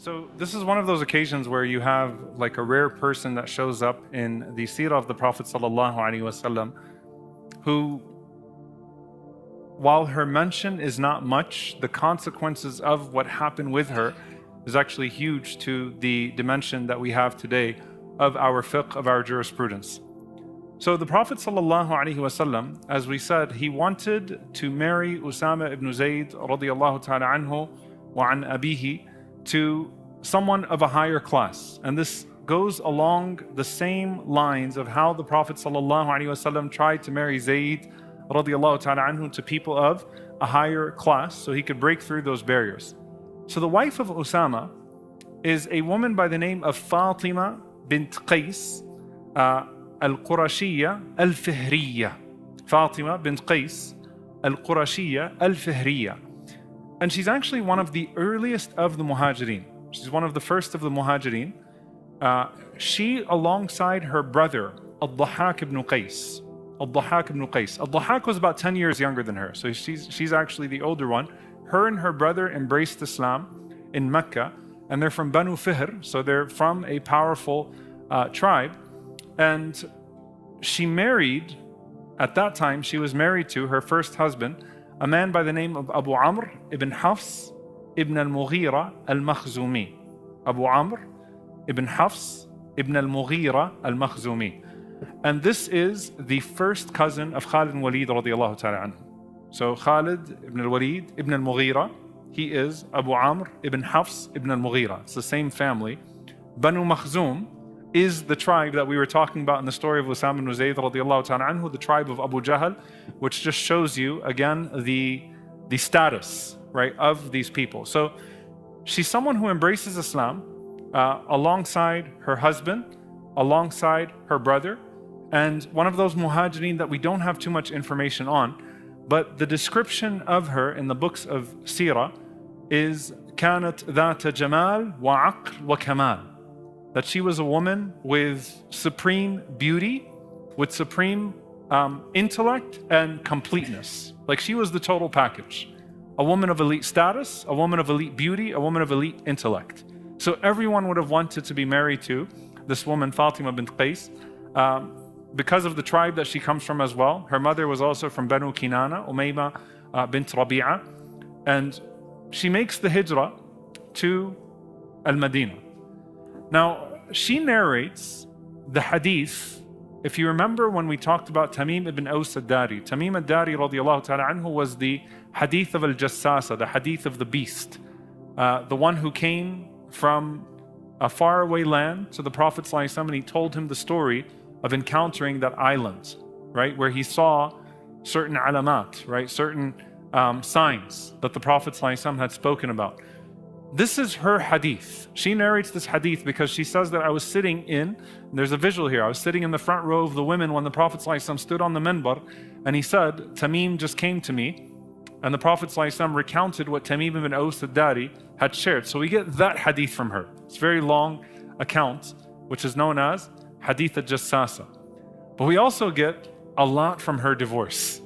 So this is one of those occasions where you have like a rare person that shows up in the seerah of the Prophet ﷺ, who, while her mention is not much, the consequences of what happened with her is actually huge to the dimension that we have today of our fiqh, of our jurisprudence. So the Prophet ﷺ, as we said, he wanted to marry Usama ibn Zayd radiyallahu ta'ala anhu wa an abihi to someone of a higher class. And this goes along the same lines of how the Prophet ﷺ tried to marry Zayd radiyallahu ta'ala anhu to people of a higher class so he could break through those barriers. So the wife of Usama is a woman by the name of Fatimah Bint Qais al-Qurashiyya al-Fihriyya. Fatimah Bint Qais al-Qurashiyya al-Fihriyya. And she's actually one of the earliest of the Muhajirin. She's one of the first of the Muhajirin. She, alongside her brother, Al-Dhahhak ibn Qais. Al-Dhahhak ibn Qais. Al-Dhahhak was about 10 years younger than her, so she's actually the older one. Her and her brother embraced Islam in Mecca, and they're from Banu Fihr, so they're from a powerful tribe. And she married, at that time, she was married to her first husband, a man by the name of Abu Amr ibn Hafs ibn al-Mughira al-Makhzumi. Abu Amr ibn Hafs ibn al-Mughira al-Makhzumi. And this is the first cousin of Khalid ibn Walid radiyallahu ta'ala anhu. So Khalid ibn al-Walid ibn al-Mughira, he is Abu Amr ibn Hafs ibn al-Mughira. It's the same family. Banu Makhzum is the tribe that we were talking about in the story of Usama ibn Zayd radiyallahu ta'ala anhu, the tribe of Abu Jahl, which just shows you again the status, right, of these people. So she's someone who embraces Islam alongside her husband, alongside her brother, and one of those muhajirin that we don't have too much information on, but the description of her in the books of Sirah is كانت ذات جمال وعقل وكمال, that she was a woman with supreme beauty, with supreme intellect and completeness. Like she was the total package. A woman of elite status, a woman of elite beauty, a woman of elite intellect. So everyone would have wanted to be married to this woman, Fatimah Bint Qais, because of the tribe that she comes from as well. Her mother was also from Banu Kinana, Umayma bint Rabi'a, and she makes the hijrah to Al-Madinah. Now, she narrates the hadith. If you remember when we talked about Tamim ibn Aus al-Dari, Tamim al-Dari radiyallahu ta'ala anhu was the hadith of al-Jassasa, the hadith of the beast, the one who came from a faraway land to the Prophet ﷺ, and he told him the story of encountering that island, right, where he saw certain alamat, right, certain signs that the Prophet ﷺ had spoken about. This is her hadith. She narrates this hadith because she says that I was sitting there's a visual here, I was sitting in the front row of the women when the Prophet ﷺ stood on the minbar, and he said, Tamim just came to me, and the Prophet ﷺ recounted what Tamim ibn Aus al-Dari had shared. So we get that hadith from her. It's a very long account, which is known as Hadith al-Jassasa. But we also get a lot from her divorce.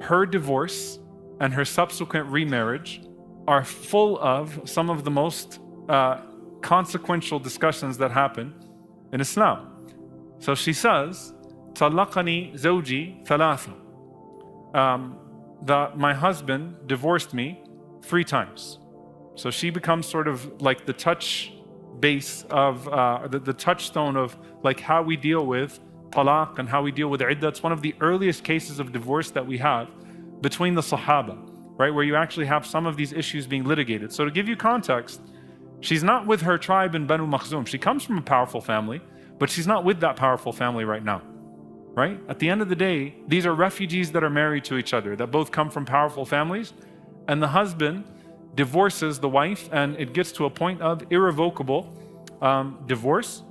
Her divorce and her subsequent remarriage are full of some of the most consequential discussions that happen in Islam. So she says, Talaqani zawji thalatha, that my husband divorced me 3 times. So she becomes sort of like the touch base of, the touchstone of like how we deal with talaq and how we deal with iddah. It's one of the earliest cases of divorce that we have between the Sahaba, right, where you actually have some of these issues being litigated. So to give you context, she's not with her tribe in Banu Makhzum. She comes from a powerful family, but she's not with that powerful family right now, right? At the end of the day, these are refugees that are married to each other, that both come from powerful families, and the husband divorces the wife, and it gets to a point of irrevocable divorce,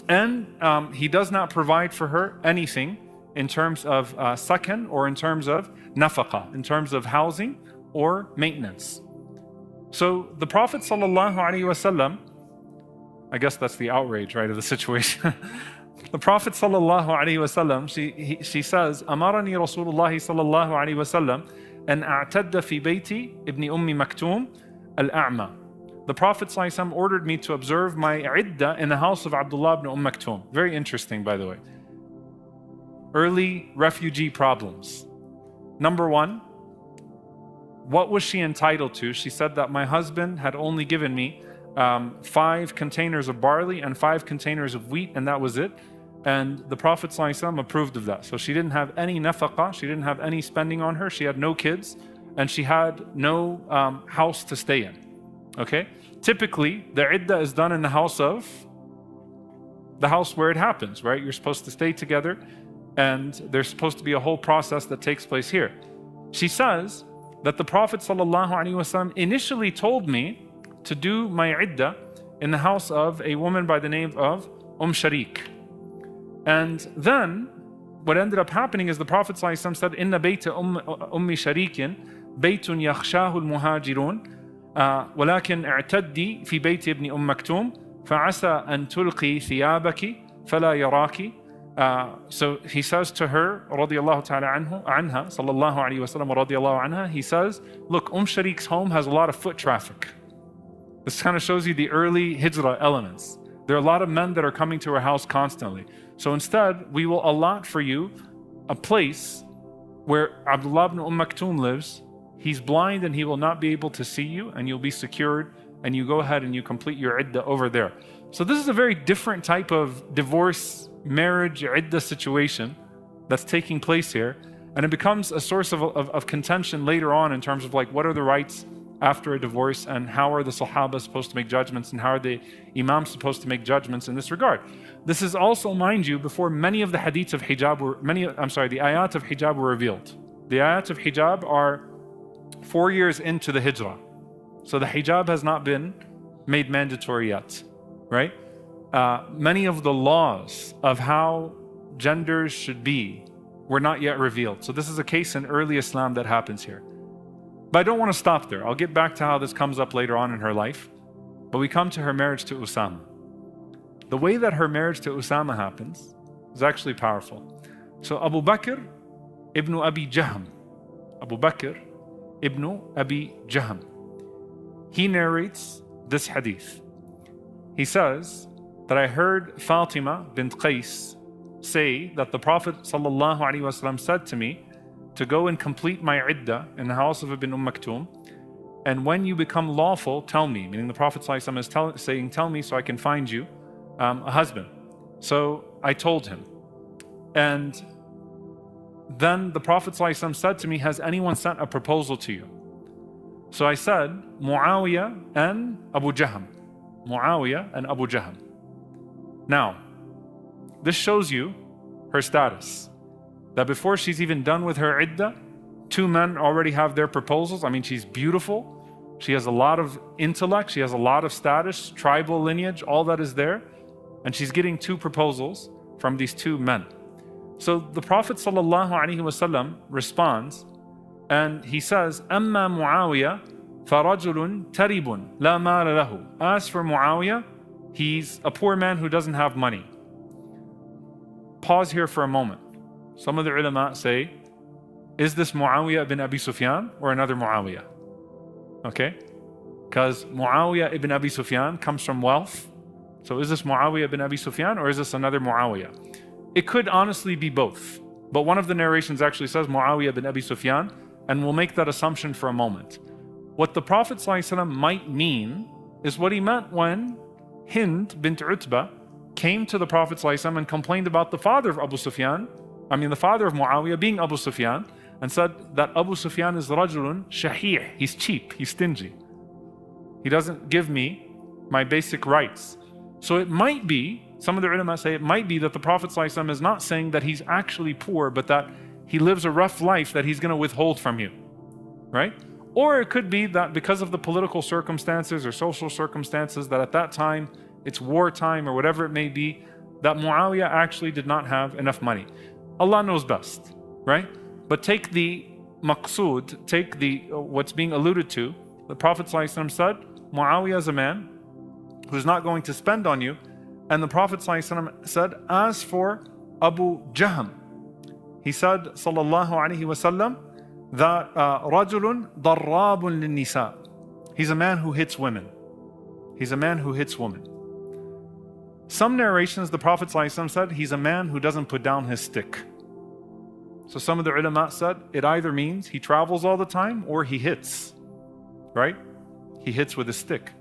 and he does not provide for her anything in terms of sakan, or in terms of nafaqa, in terms of housing or maintenance. So the Prophet ﷺ, I guess that's the outrage, right, of the situation. The Prophet ﷺ, she says, Amarani Rasulullah sallallahu alayhi wa sallam an a'tadda fi bayti ibn Ummi Maktoum al-A'ma. the Prophet ﷺ ordered me to observe my iddah in the house of Abdullah ibn Maktoum. Very interesting, by the way. Early refugee problems. Number one, what was she entitled to? She said that my husband had only given me 5 containers of barley and 5 containers of wheat, and that was it. And the Prophet ﷺ approved of that. So she didn't have any nafaqah, she didn't have any spending on her, she had no kids, and she had no house to stay in. Okay? Typically, the iddah is done in the house where it happens, right? You're supposed to stay together, and there's supposed to be a whole process that takes place here. She says that the Prophet ﷺ initially told me to do my iddah in the house of a woman by the name of Sharik. And then what ended up happening is the Prophet ﷺ said, "Inna bayta ummi sharikin baytun yakhshahu al-muhajirun walakin i'taddi fi bayti ibn maktum fa'asa an tulqi thiyabaki fala yaraki." So he says to her, radiyallahu ta'ala anha, sallallahu alayhi wa sallam, radiyallahu anha, he says, look, Sharik's home has a lot of foot traffic. This kind of shows you the early hijrah elements. There are a lot of men that are coming to her house constantly. So instead, we will allot for you a place where Abdullah ibn Maktoum lives. He's blind and he will not be able to see you, and you'll be secured, and you go ahead and you complete your iddah over there. So this is a very different type of divorce, marriage, iddah situation that's taking place here. And it becomes a source of contention later on in terms of like, what are the rights after a divorce, and how are the Sahaba supposed to make judgments, and how are the Imams supposed to make judgments in this regard. This is also, mind you, before many of the hadiths of hijab were, the ayat of hijab were revealed. The ayat of hijab are 4 years into the hijrah. So the hijab has not been made mandatory yet, right? Many of the laws of how genders should be were not yet revealed. So this is a case in early Islam that happens here. But I don't want to stop there. I'll get back to how this comes up later on in her life. But we come to her marriage to Usama. The way that her marriage to Usama happens is actually powerful. So Abu Bakr ibn Abi Jahm, Abu Bakr ibn Abi Jahm, he narrates this hadith. He says that I heard Fatimah Bint Qais say that the Prophet ﷺ said to me to go and complete my iddah in the house of Ibn Maktoum, and when you become lawful, tell me. Meaning the Prophet ﷺ is saying, tell me so I can find you a husband. So I told him. And then the Prophet ﷺ said to me, has anyone sent a proposal to you? So I said, Muawiyah and Abu Jahm. Muawiyah and Abu Jahm. Now, this shows you her status. That before she's even done with her iddah, 2 men already have their proposals. I mean, she's beautiful. She has a lot of intellect. She has a lot of status, tribal lineage, all that is there. And she's getting 2 proposals from these 2 men. So the Prophet ﷺ responds, and he says, أَمَّا مُعَاوِيَةٌ فَرَجُلٌ تَرِبٌ لَا مَالَ لَهُ. As for Muawiyah, he's a poor man who doesn't have money. Pause here for a moment. Some of the ulama say, is this Muawiyah ibn Abi Sufyan or another Muawiyah? Okay? Because Muawiyah ibn Abi Sufyan comes from wealth. So is this Muawiyah ibn Abi Sufyan or is this another Muawiyah? It could honestly be both. But one of the narrations actually says Muawiyah ibn Abi Sufyan, and we'll make that assumption for a moment. What the Prophet ﷺ might mean is what he meant when Hind bint Utbah came to the Prophet ﷺ and complained about the father of Abu Sufyan, the father of Muawiyah being Abu Sufyan, and said that Abu Sufyan is rajulun shahih, he's cheap, he's stingy. He doesn't give me my basic rights. So it might be, some of the ulama say it might be that the Prophet ﷺ is not saying that he's actually poor, but that he lives a rough life that he's going to withhold from you, right? Or it could be that because of the political circumstances or social circumstances that at that time, it's wartime or whatever it may be, that Muawiyah actually did not have enough money. Allah knows best, right? But take the maqsood, take the what's being alluded to. The Prophet ﷺ said, Muawiyah is a man who's not going to spend on you. And the Prophet ﷺ said, as for Abu Jahm, he said, sallallahu alaihi wasallam, that rajulun darrabun lin-nisa. He's a man who hits women. He's a man who hits women. Some narrations, the Prophet ﷺ said, he's a man who doesn't put down his stick. So some of the ulama said, it either means he travels all the time or he hits, right? He hits with his stick.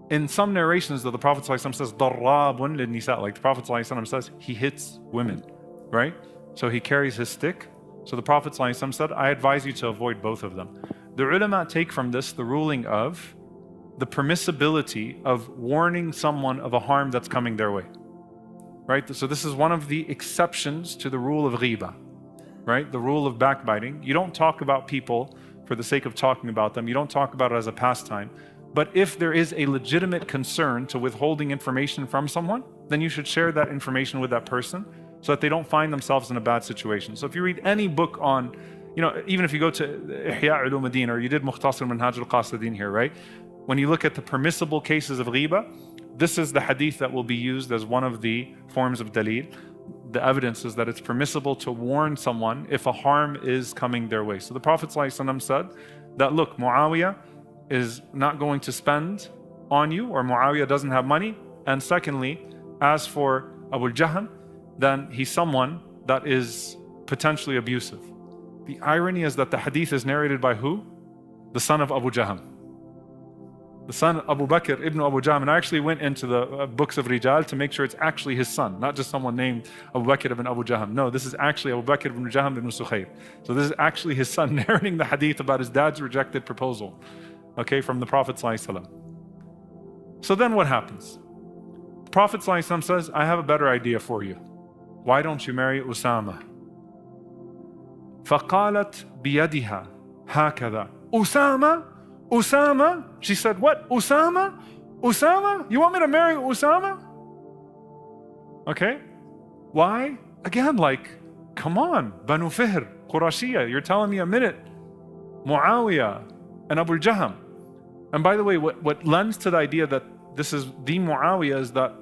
In some narrations, though, the Prophet ﷺ says, darrabun lin-nisa, like the Prophet ﷺ says, he hits women, right? So he carries his stick. So the Prophet ﷺ said, I advise you to avoid both of them. The ulama take from this the ruling of the permissibility of warning someone of a harm that's coming their way, right? So this is one of the exceptions to the rule of ghiba, right? The rule of backbiting. You don't talk about people for the sake of talking about them. You don't talk about it as a pastime. But if there is a legitimate concern to withholding information from someone, then you should share that information with that person so that they don't find themselves in a bad situation. So if you read any book on, even if you go to Ihya Ulumuddin or you did Mukhtasar Manhaj al-Qasidin here, right? When you look at the permissible cases of ghiba, this is the hadith that will be used as one of the forms of dalil. The evidence is that it's permissible to warn someone if a harm is coming their way. So the Prophet ﷺ said that, look, Muawiyah is not going to spend on you, or Muawiyah doesn't have money. And secondly, as for Abu Jahm, then he's someone that is potentially abusive. The irony is that the hadith is narrated by who? The son of Abu Jahm. The son of Abu Bakr ibn Abu Jahm. And I actually went into the books of Rijal to make sure it's actually his son, not just someone named Abu Bakr ibn Abu Jahm. No, this is actually Abu Bakr ibn Jahm ibn Sukhayr. So this is actually his son narrating the hadith about his dad's rejected proposal, okay, from the Prophet ﷺ. So then what happens? The Prophet ﷺ says, I have a better idea for you. Why don't you marry Usama? فقالت بيدها هكذا Usama? Usama? She said, what? Usama? Usama? You want me to marry Usama? Okay. Why? Again, come on, Banu Fihr, Qurashiyya, you're telling me a minute. Muawiyah and Abu Jahm. And by the way, what lends to the idea that this is the Muawiyah is that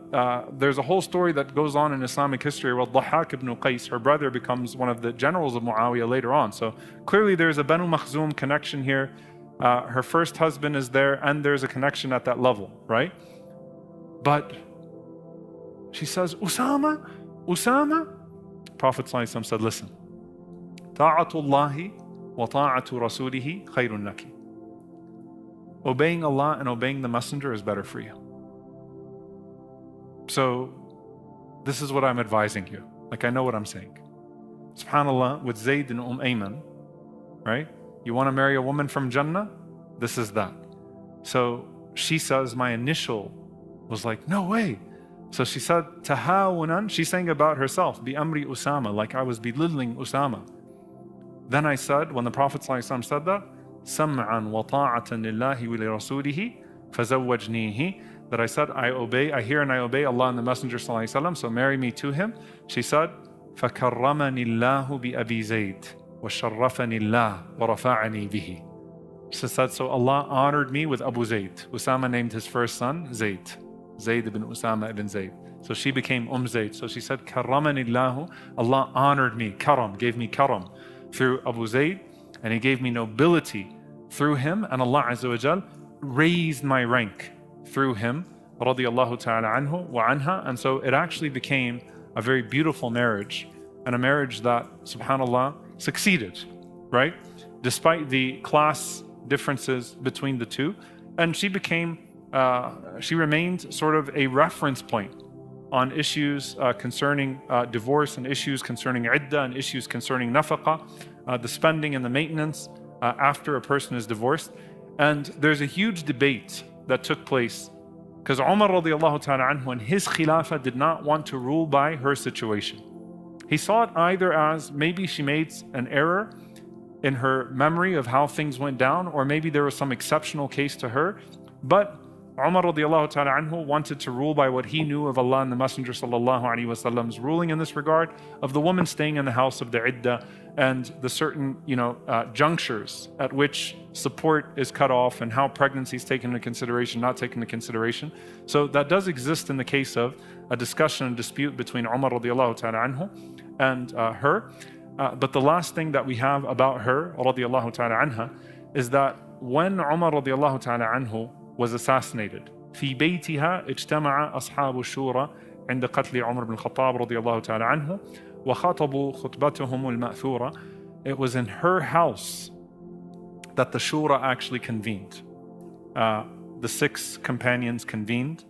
there's a whole story that goes on in Islamic history where Dahaak ibn Qais, her brother, becomes one of the generals of Muawiyah later on. So clearly there's a Banu Makhzum connection here. Her first husband is there, and there's a connection at that level, right? But she says, Usama? Usama? Prophet ﷺ said, listen, Ta'atullahi wa ta'atu rasulihi khayrun laki. Obeying Allah and obeying the Messenger is better for you. So this is what I'm advising you. I know what I'm saying. SubhanAllah, with Zayd and Ayman, right? You want to marry a woman from Jannah? This is that. So she says, my initial was no way. So she said, tahawunan, she's saying about herself, bi amri Usama, like I was belittling Usama. Then I said, when the Prophet ﷺ said that, sam'an wa ta'atan lillahi wa li rasulihi fazawwajnihi, that I said, I hear and I obey Allah and the Messenger ﷺ, so marry me to him. She said, فَكَرَّمَنِ اللَّهُ بِأَبِي زَيْدٍ وَشَرَّفَنِ اللَّهُ وَرَفَعَنِي بِهِ. She said, so Allah honored me with Abu Zayd. Usama named his first son Zayd. Zayd ibn Usama ibn Zayd. So she became Zayd. So she said, كَرَّمَنِ اللَّهُ, Allah honored me, karam, gave me karam through Abu Zayd, and He gave me nobility through him, and Allah Azza wa Jal raised my rank through him, radiyallahu ta'ala anhu wa anha. And so it actually became a very beautiful marriage, and a marriage that, subhanAllah, succeeded, right? Despite the class differences between the two. And she remained sort of a reference point on issues concerning divorce, and issues concerning iddah, and issues concerning nafaqah, the spending and the maintenance after a person is divorced. And there's a huge debate that took place because Umar radiallahu ta'ala anhu in his khilafah did not want to rule by her situation. He saw it either as maybe she made an error in her memory of how things went down, or maybe there was some exceptional case to her. But Umar radiallahu ta'ala anhu wanted to rule by what he knew of Allah and the Messenger sallallahu alaihi wasallam's ruling in this regard, of the woman staying in the house of the iddah, and the certain junctures at which support is cut off, and how pregnancy is taken into consideration, not taken into consideration. So that does exist in the case of a discussion and dispute between Umar radiallahu ta'ala anhu and her. But the last thing that we have about her radiallahu ta'ala anha is that when Umar radiallahu ta'ala anhu was assassinated, في بيتها اجتمع أصحاب الشورى عند قتل عمر بن الخطاب رضي الله تعالى عنه وخاطبوا خطبتهم المأثورة. It was in her house that the shura actually convened. The 6 companions convened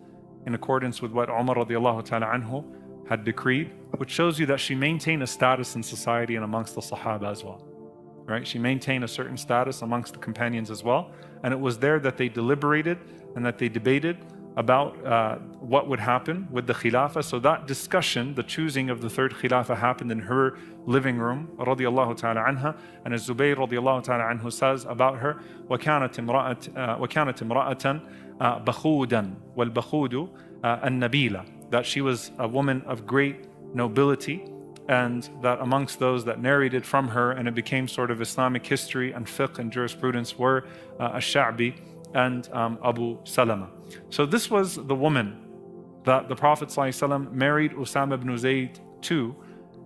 in accordance with what Umar radiallahu ta'ala anhu had decreed, which shows you that she maintained a status in society and amongst the Sahaba as well. Right? She maintained a certain status amongst the companions as well. And it was there that they deliberated and that they debated about what would happen with the Khilafah. So that discussion, the choosing of the 3rd Khilafah, happened in her living room, radiallahu ta'ala anha. And as Zubayr radiallahu ta'ala anhu says about her, وَكَانَتْ امْرَأَةً بَخُودًا وَالْبَخُودُ النَّبِيلَةِ, that she was a woman of great nobility, and that amongst those that narrated from her, and it became sort of Islamic history and fiqh and jurisprudence, were Ash-Sha'bi and Abu Salama. So this was the woman that the Prophet ﷺ married Usama ibn Zayd to,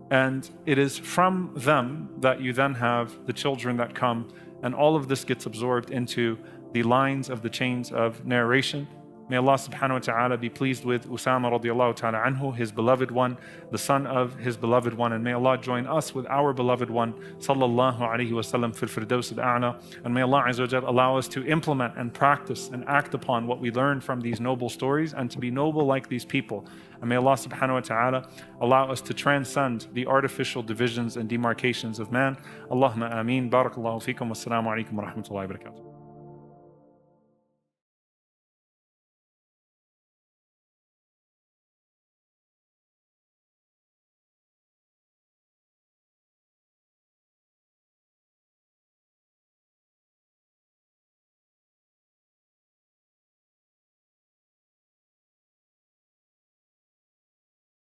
and it is from them that you then have the children that come, and all of this gets absorbed into the lines of the chains of narration. May Allah subhanahu wa ta'ala be pleased with Usama radiallahu ta'ala anhu, his beloved one, the son of his beloved one, and may Allah join us with our beloved one, sallallahu alayhi wa sallam, fil firdaus al-a'la. And may Allah azza wa jal allow us to implement and practice and act upon what we learn from these noble stories, and to be noble like these people. And may Allah subhanahu wa ta'ala allow us to transcend the artificial divisions and demarcations of man. Allahumma ameen. Barakallahu feekum. Wassalamu alaikum wa rahmatullahi wa barakatuh.